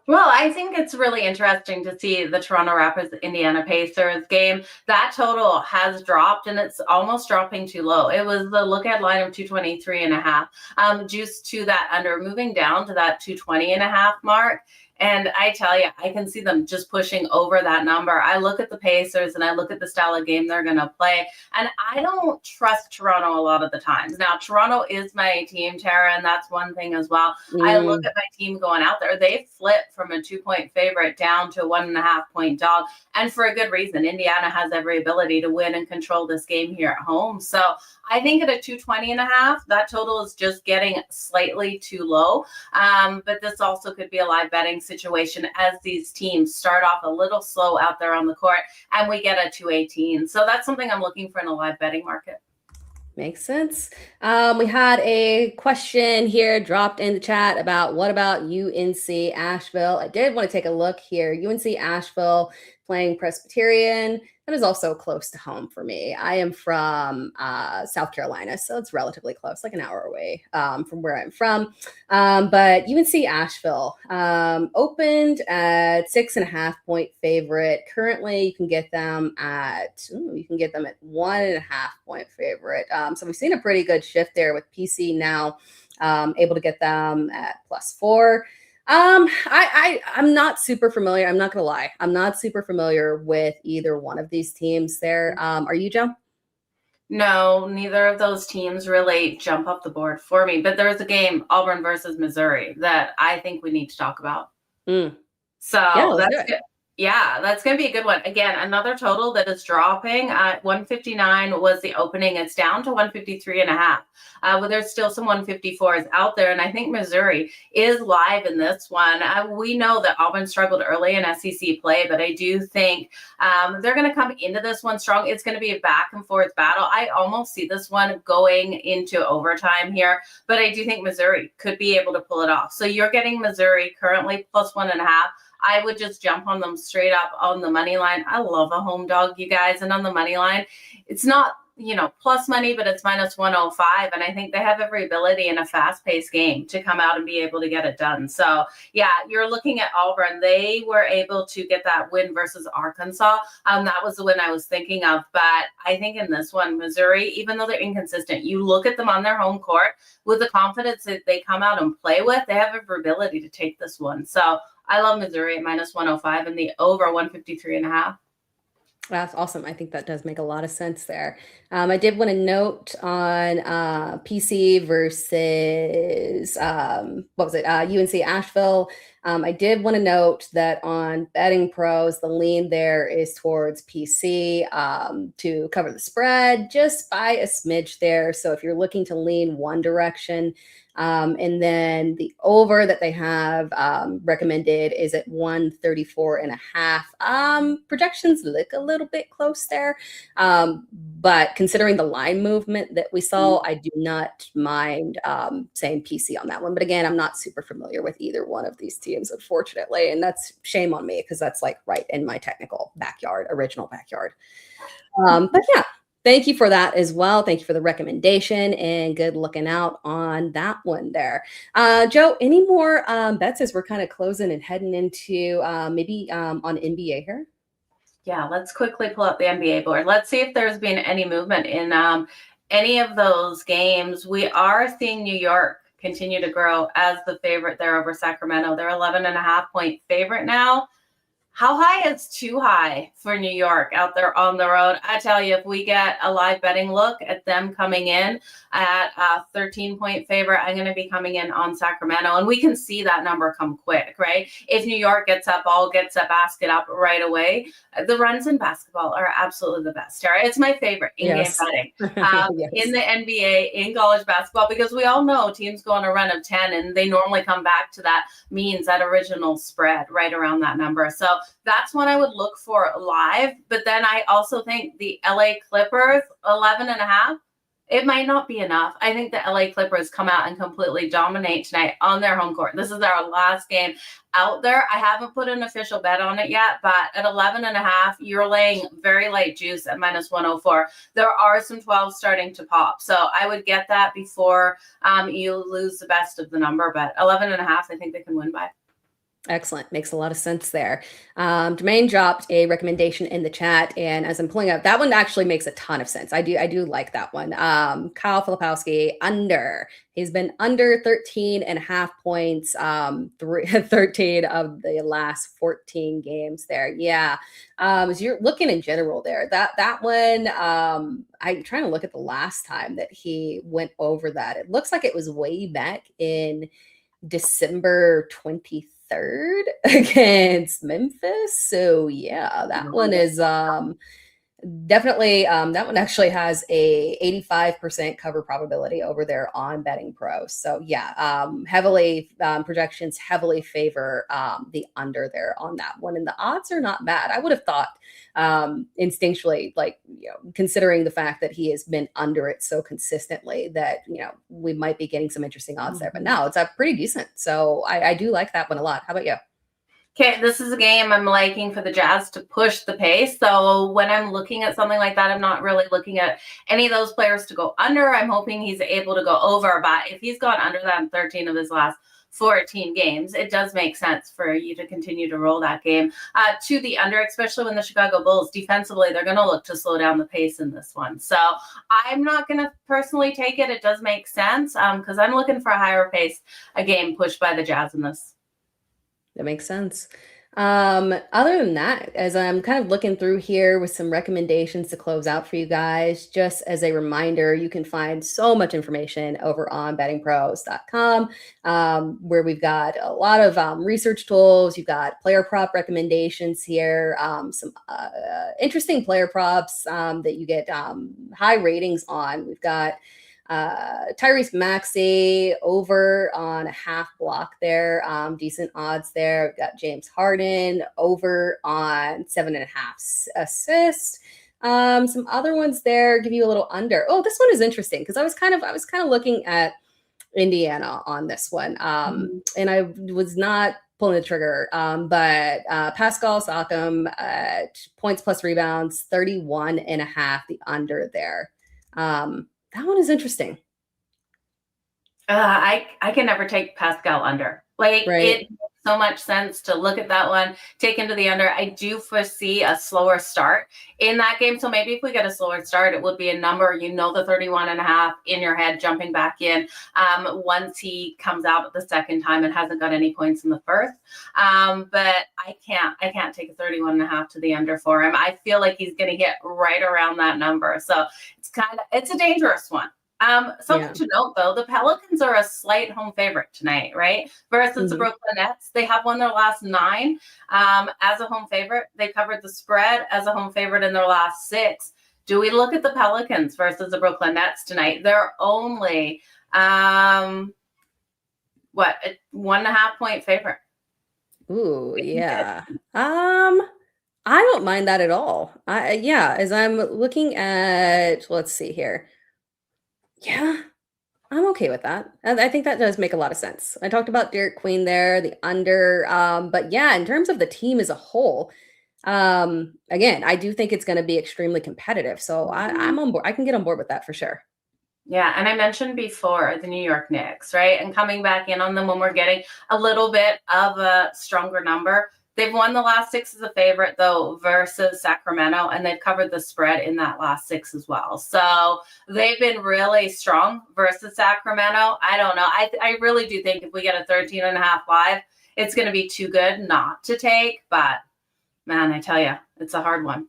Well, I think it's really interesting to see the Toronto Raptors Indiana Pacers game. That total has dropped and it's almost dropping too low. It was the look at line of 223.5, juice to that under, moving down to that 220.5 mark. And I tell you, I can see them just pushing over that number. I look at the Pacers and I look at the style of game they're going to play. And I don't trust Toronto a lot of the times. Now, Toronto is my team, Tera, and that's one thing as well. I look at my team going out there. They flipped from a 2-point favorite down to a 1.5-point dog. And for a good reason. Indiana has every ability to win and control this game here at home. So I think at a 220.5, that total is just getting slightly too low. But this also could be a live betting situation as these teams start off a little slow out there on the court and we get a 218. So that's something I'm looking for in a live betting market. Makes sense. We had a question here dropped in the chat about what about UNC Asheville? I did want to take a look here. UNC Asheville playing Presbyterian. That is also close to home for me. I am from South Carolina, so it's relatively close, like an hour away from where I'm from. But UNC Asheville opened at 6.5-point favorite. Currently, you can get them at 1.5-point favorite. So we've seen a pretty good shift there with PC now able to get them at +4. I'm not super familiar. I'm not gonna lie. I'm not super familiar with either one of these teams there. Are you, Joe? No, neither of those teams really jump up the board for me. But there's a game, Auburn versus Missouri, that I think we need to talk about. So that's good. Yeah, that's going to be a good one. Again, another total that is dropping. 159 was the opening. It's down to 153.5. But there's still some 154s out there. And I think Missouri is live in this one. We know that Auburn struggled early in SEC play, but I do think they're going to come into this one strong. It's going to be a back and forth battle. I almost see this one going into overtime here, but I do think Missouri could be able to pull it off. So you're getting Missouri currently +1.5. I would just jump on them straight up on the money line. I love a home dog, you guys. And on the money line, it's not, plus money, but it's -105. And I think they have every ability in a fast-paced game to come out and be able to get it done. So, yeah, you're looking at Auburn. They were able to get that win versus Arkansas. That was the win I was thinking of. But I think in this one, Missouri, even though they're inconsistent, you look at them on their home court with the confidence that they come out and play with, they have every ability to take this one. So I love Missouri at -105 and the over 153.5. That's awesome. I think that does make a lot of sense there. I did want to note on PC versus what was it? UNC Asheville. I did want to note that on Betting Pros, the lean there is towards PC to cover the spread just by a smidge there. So if you're looking to lean one direction, and then the over that they have recommended is at 134.5. Projections look a little bit close there. But considering the line movement that we saw, I do not mind saying PC on that one. But again, I'm not super familiar with either one of these teams, unfortunately. And that's shame on me because that's like right in my technical backyard, original backyard. But yeah. Thank you for that as well. Thank you for the recommendation and good looking out on that one there. Joe, any more bets as we're kind of closing and heading into maybe on NBA here? Yeah, let's quickly pull up the NBA board. Let's see if there's been any movement in any of those games. We are seeing New York continue to grow as the favorite there over Sacramento. They're 11.5-point favorite now. How high is too high for New York out there on the road? I tell you, if we get a live betting look at them coming in at a 13-point favorite, I'm going to be coming in on Sacramento. And we can see that number come quick, right? If New York gets up, all gets a basket up right away. The runs in basketball are absolutely the best, Tera. It's my favorite in-game betting in the NBA, in college basketball, because we all know teams go on a run of 10 and they normally come back to that means, that original spread right around that number. So that's what I would look for live. But then I also think the LA Clippers 11.5, it might not be enough. I think the LA Clippers come out and completely dominate tonight on their home court. This is our last game out there. I haven't put an official bet on it yet, but at 11.5, you're laying very light juice at -104. There are some 12s starting to pop. So I would get that before you lose the best of the number, but 11.5, I think they can win by. Excellent. Makes a lot of sense there. Jermaine dropped a recommendation in the chat, and as I'm pulling up, that one actually makes a ton of sense. I do like that one. Kyle Filipowski under. He's been under 13.5 points, 13 of the last 14 games there. Yeah. As you're looking in general there, that one, I'm trying to look at the last time that he went over that. It looks like it was way back in December 23rd against Memphis. So yeah, that one is definitely that one actually has a 85% cover probability over there on Betting Pros. So yeah, heavily projections heavily favor the under there on that one, and the odds are not bad. I would have thought instinctually, like, considering the fact that he has been under it so consistently, that we might be getting some interesting odds there. But no, it's pretty decent. So I do like that one a lot. How about you? Okay, this is a game I'm liking for the Jazz to push the pace. So when I'm looking at something like that, I'm not really looking at any of those players to go under. I'm hoping he's able to go over. But if he's gone under that in 13 of his last 14 games, it does make sense for you to continue to roll that game to the under, especially when the Chicago Bulls defensively, they're going to look to slow down the pace in this one. So I'm not going to personally take it. It does make sense because I'm looking for a higher pace, a game pushed by the Jazz in this. That makes sense. Other than that, as I'm kind of looking through here with some recommendations to close out for you guys, just as a reminder, you can find so much information over on bettingpros.com, where we've got a lot of research tools. You've got player prop recommendations here, some interesting player props that you get high ratings on. We've got Tyrese Maxey over on a half block there. Decent odds there. We've got James Harden over on 7.5 assists. Some other ones there give you a little under. Oh, this one is interesting because I was kind of looking at Indiana on this one. And I was not pulling the trigger. But Pascal Siakam at points plus rebounds, 31.5, the under there. That one is interesting. I can never take Pascal under. Like, right. It makes so much sense to look at that one, take into the under. I do foresee a slower start in that game. So maybe if we get a slower start, it would be a number, the 31.5 in your head, jumping back in once he comes out the second time and hasn't got any points in the first. But I can't take a 31.5 to the under for him. I feel like he's going to hit right around that number. So it's a dangerous one. Something to note, though, the Pelicans are a slight home favorite tonight, right? Versus the Brooklyn Nets. They have won their last 9 as a home favorite. They covered the spread as a home favorite in their last 6. Do we look at the Pelicans versus the Brooklyn Nets tonight? They're only, a 1.5 point favorite. Ooh, yeah. I don't mind that at all. As I'm looking at, let's see here. Yeah, I'm okay with that. I think that does make a lot of sense. I talked about Derek Queen there, the under. But yeah, in terms of the team as a whole, again, I do think it's going to be extremely competitive. So I'm on board. I can get on board with that for sure. Yeah, and I mentioned before the New York Knicks, right? And coming back in on them when we're getting a little bit of a stronger number. They've won the last 6 as a favorite, though, versus Sacramento, and they've covered the spread in that last 6 as well. So they've been really strong versus Sacramento. I don't know. I really do think if we get a 13.5 live, it's going to be too good not to take. But, man, I tell you, it's a hard one.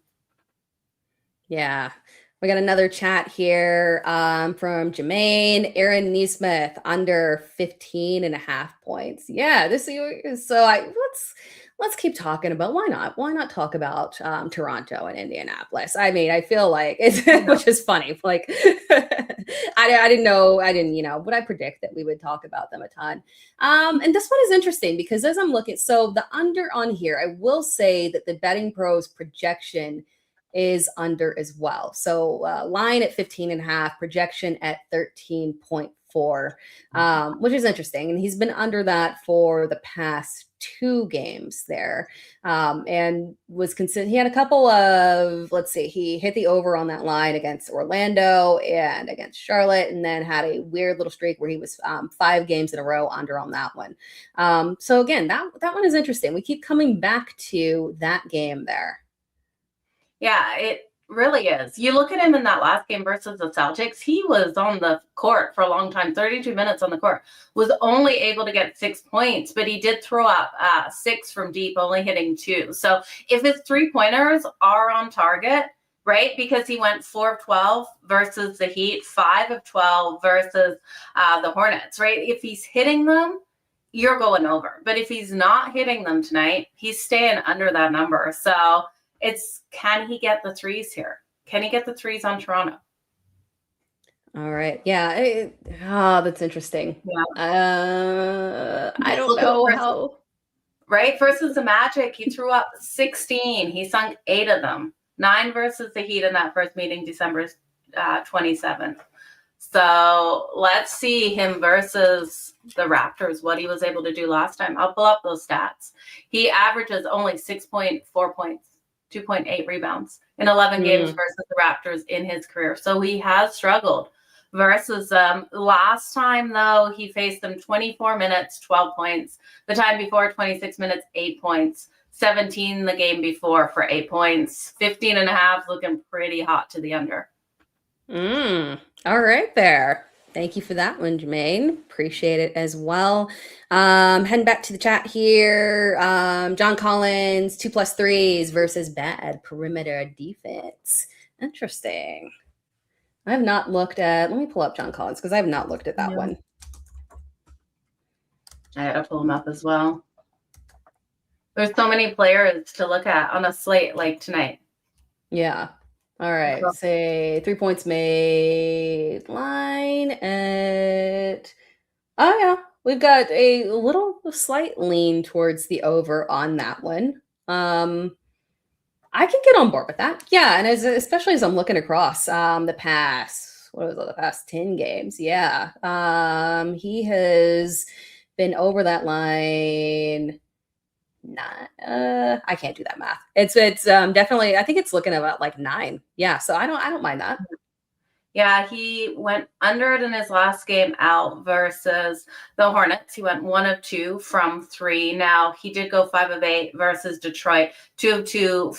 Yeah. We got another chat here from Jermaine. Aaron Neesmith, under 15.5 points. Yeah, let's keep talking about why not talk about Toronto and Indianapolis. I mean, I feel like it's which is funny. Like I didn't would I predict that we would talk about them a ton. And this one is interesting because as I'm looking, so the under on here, I will say that the BettingPros projection is under as well. So line at 15.5, projection at 13.4, which is interesting. And he's been under that for the past 2 games there. And he had a couple of, he hit the over on that line against Orlando and against Charlotte, and then had a weird little streak where he was 5 games in a row under on that one. So again, that one is interesting. We keep coming back to that game there. Yeah, it really is. You look at him in that last game versus the Celtics, he was on the court for a long time, 32 minutes on the court, was only able to get 6 points, but he did throw up 6 from deep, only hitting 2. So if his 3-pointers are on target, right, because he went 4 of 12 versus the Heat, 5 of 12 versus the Hornets, right? If he's hitting them, you're going over. But if he's not hitting them tonight, he's staying under that number. So can he get the 3s here? Can he get the 3s on Toronto? All right. Yeah. That's interesting. Yeah. I don't know how. Right? Versus the Magic, he threw up 16. He sunk 8 of them. 9 versus the Heat in that first meeting, December 27th. So let's see him versus the Raptors, what he was able to do last time. I'll pull up those stats. He averages only 6.4 points. 2.8 rebounds in 11 games versus the Raptors in his career. So he has struggled versus last time, though, he faced them 24 minutes, 12 points. The time before, 26 minutes, 8 points. 17 the game before for 8 points. 15.5 looking pretty hot to the under. All right there. Thank you for that one, Jermaine. Appreciate it as well. Heading back to the chat here. John Collins, 2+3s versus bad perimeter defense. Interesting. I have not looked at, let me pull up John Collins because I have not looked at that one. I gotta pull him up as well. There's so many players to look at on a slate like tonight. Yeah. All right, say 3 points made line at, we've got a slight lean towards the over on that one. I can get on board with that. Yeah, and especially as I'm looking across the past 10 games. Yeah, he has been over that line. I can't do that math. It's definitely, I think it's looking about like 9. Yeah, so I don't mind that. Yeah, he went under it in his last game out versus the Hornets. He went 1 of 2 from 3. Now, he did go 5 of 8 versus Detroit, 2 of 2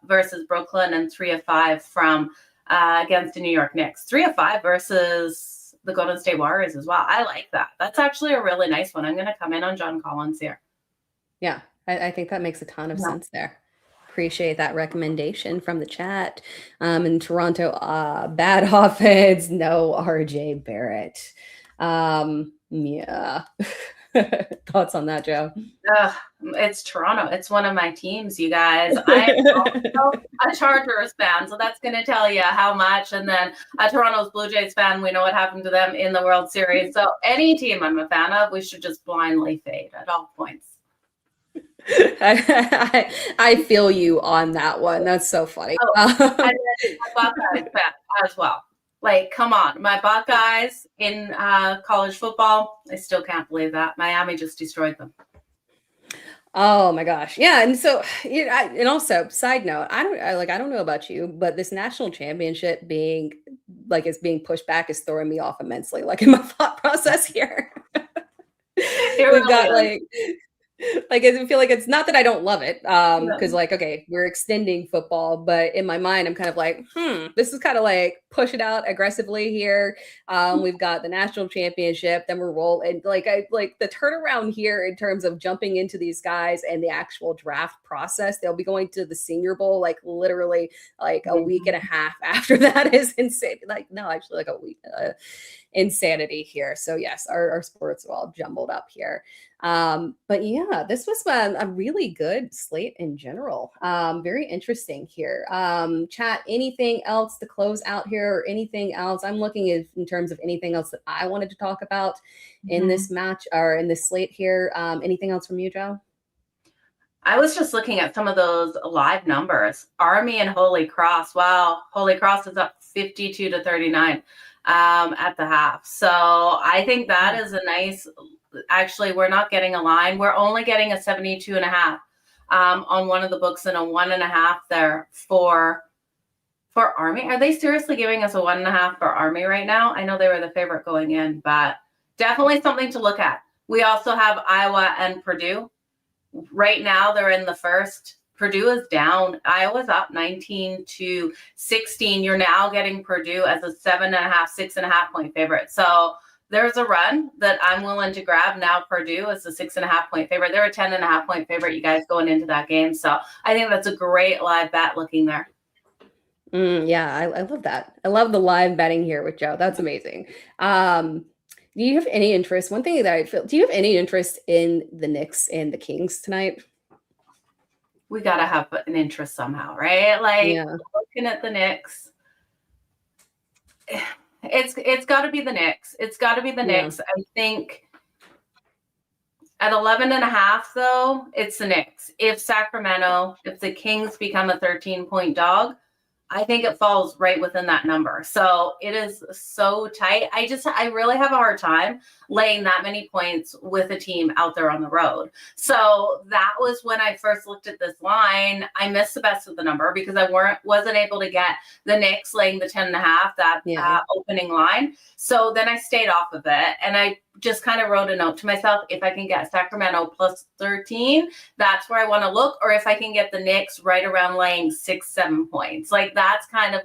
versus Brooklyn, and 3 of 5 from against the New York Knicks. 3 of 5 versus the Golden State Warriors as well. I like that. That's actually a really nice one. I'm going to come in on John Collins here. Yeah, I think that makes a ton of sense there. Appreciate that recommendation from the chat. In Toronto, bad offense, no RJ Barrett. Yeah. Thoughts on that, Joe? It's Toronto. It's one of my teams, you guys. I am also a Chargers fan, so that's going to tell you how much. And then a Toronto's Blue Jays fan, we know what happened to them in the World Series. So any team I'm a fan of, we should just blindly fade at all points. I feel you on that one. That's so funny. And then my Buckeyes fan as well. Like, come on, my Buckeyes in college football. I still can't believe that Miami just destroyed them. Oh my gosh, yeah, and so and also side note, I don't know about you, but this national championship being is being pushed back is throwing me off immensely. Like in my thought process here, we've got I feel like it's not that I don't love it, because okay, we're extending football, but in my mind, I'm kind of like, this is kind of like push it out aggressively here. We've got the national championship, then we're rolling. I like the turnaround here in terms of jumping into these guys and the actual draft process. They'll be going to the Senior Bowl, literally a week and a half after that is insane. No, actually a week. Insanity here. So yes, our sports are all jumbled up here. But yeah, this was a really good slate in general. Very interesting here. Chat, anything else to close out here or anything else? I'm looking in terms of anything else that I wanted to talk about in this match or in this slate here. Anything else from you, Joe? I was just looking at some of those live numbers. Army and Holy Cross. Wow. Holy Cross is up 52-39 at the half. So I think that is a nice, actually, we're not getting a line. We're only getting a 72.5 on one of the books and a 1.5 there for Army. Are they seriously giving us a 1.5 for Army right now? I know they were the favorite going in, but definitely something to look at. We also have Iowa and Purdue. Right now, they're in the first. Purdue is down. Iowa's up 19-16. You're now getting Purdue as a 7.5, 6.5 point favorite. So there's a run that I'm willing to grab. Now Purdue is a 6.5 point favorite. They're a 10.5 point favorite, you guys, going into that game. So I think that's a great live bet looking there. Yeah, I love that. I love the live betting here with Joe. That's amazing. Do you have any interest? One thing that I feel, do you have any interest in the Knicks and the Kings tonight? We got to have an interest somehow, right? Looking at the Knicks, it's got to be the Knicks. It's got to be the Knicks. I think at 11.5, though, it's the Knicks. If the Kings become a 13-point dog, I think it falls right within that number. So it is so tight. I really have a hard time laying that many points with a team out there on the road. So that was when I first looked at this line. I missed the best of the number because I wasn't able to get the Knicks laying the 10.5, that opening line. So then I stayed off of it, and I just kind of wrote a note to myself, if I can get Sacramento plus 13, that's where I want to look. Or if I can get the Knicks right around laying 6-7 points. That's kind of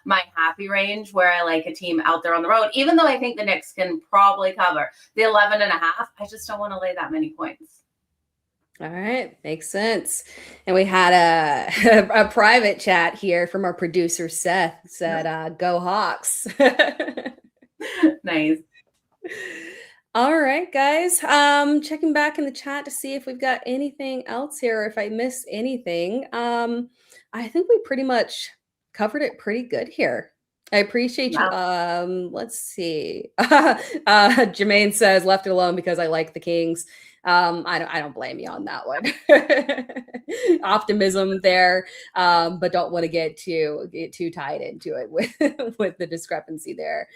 my happy range where I like a team out there on the road, even though I think the Knicks can probably cover the 11.5. I just don't want to lay that many points. All right. Makes sense. And we had a private chat here from our producer, Seth, said, go Hawks. Nice. All right, guys. Checking back in the chat to see if we've got anything else here or if I missed anything. I think we pretty much covered it pretty good here. I appreciate you. Let's see. Jermaine says left it alone because I like the Kings. I don't blame you on that one. Optimism there, but don't want to get too tied into it with the discrepancy there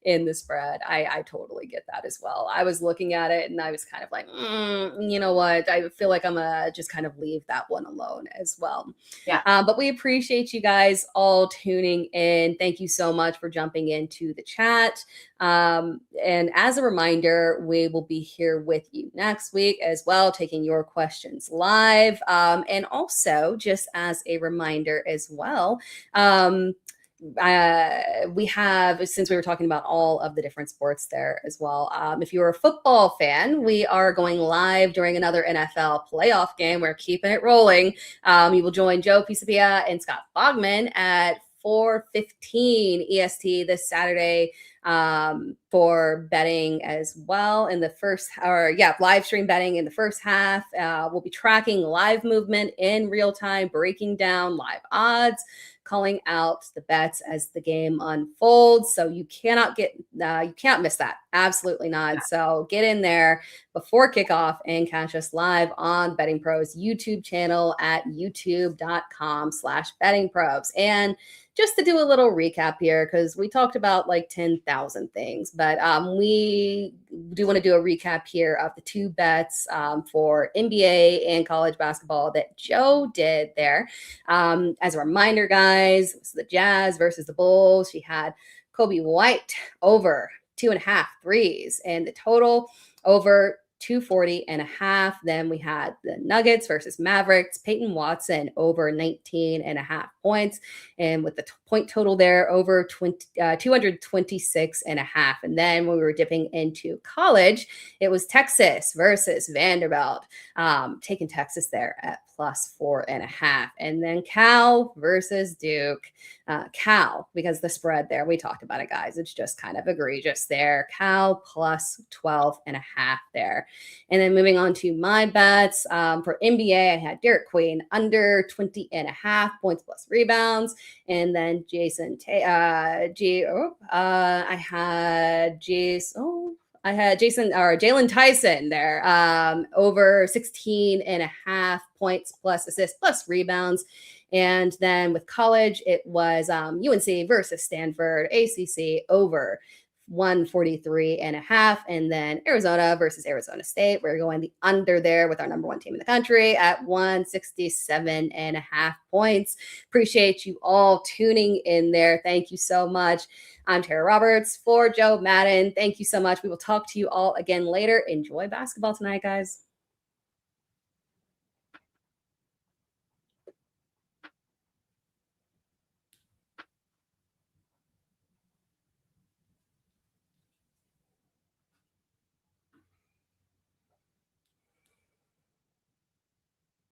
in the spread. I totally get that as well. I was looking at it and I was kind of like, you know what? I feel like I'm gonna just kind of leave that one alone as well. Yeah. But we appreciate you guys all tuning in. Thank you so much for jumping into the chat. And as a reminder, we will be here with you next week as well, taking your questions live. And also, just as a reminder as well, we have, since we were talking about all of the different sports there as well, if you're a football fan, we are going live during another NFL playoff game. We're keeping it rolling. You will join Joe Pisapia and Scott Bogman at 4:15 EST this Saturday for betting as well in the first, live stream betting in the first half. We'll be tracking live movement in real time, breaking down live odds, calling out the bets as the game unfolds. So you can't miss that. Absolutely not. Yeah. So get in there before kickoff and catch us live on BettingPros YouTube channel at youtube.com/BettingPros. And just to do a little recap here, because we talked about like 10,000 things, but we do want to do a recap here of the two bets for NBA and college basketball that Joe did there. As a reminder, guys, it was the Jazz versus the Bulls. She had Kobe White over 2.5 threes and the total over 240.5. Then we had the Nuggets versus Mavericks, Peyton Watson over 19.5 points. And with the point total there over 226.5. And then when we were dipping into college, it was Texas versus Vanderbilt, taking Texas there at +4.5. And then Cal versus Duke. Cal, because the spread there, we talked about it, guys. It's just kind of egregious there. Cal +12.5 there. And then moving on to my bets for NBA, I had Derek Queen under 20.5 points plus rebounds. And then Jalen Tyson there over 16.5 points plus assists plus rebounds. And then with college, it was UNC versus Stanford, ACC over 143.5. And then Arizona versus Arizona State. We're going the under there with our number one team in the country at 167.5 points. Appreciate you all tuning in there. Thank you so much. I'm Tera Roberts for Joe Madden. Thank you so much. We will talk to you all again later. Enjoy basketball tonight, guys.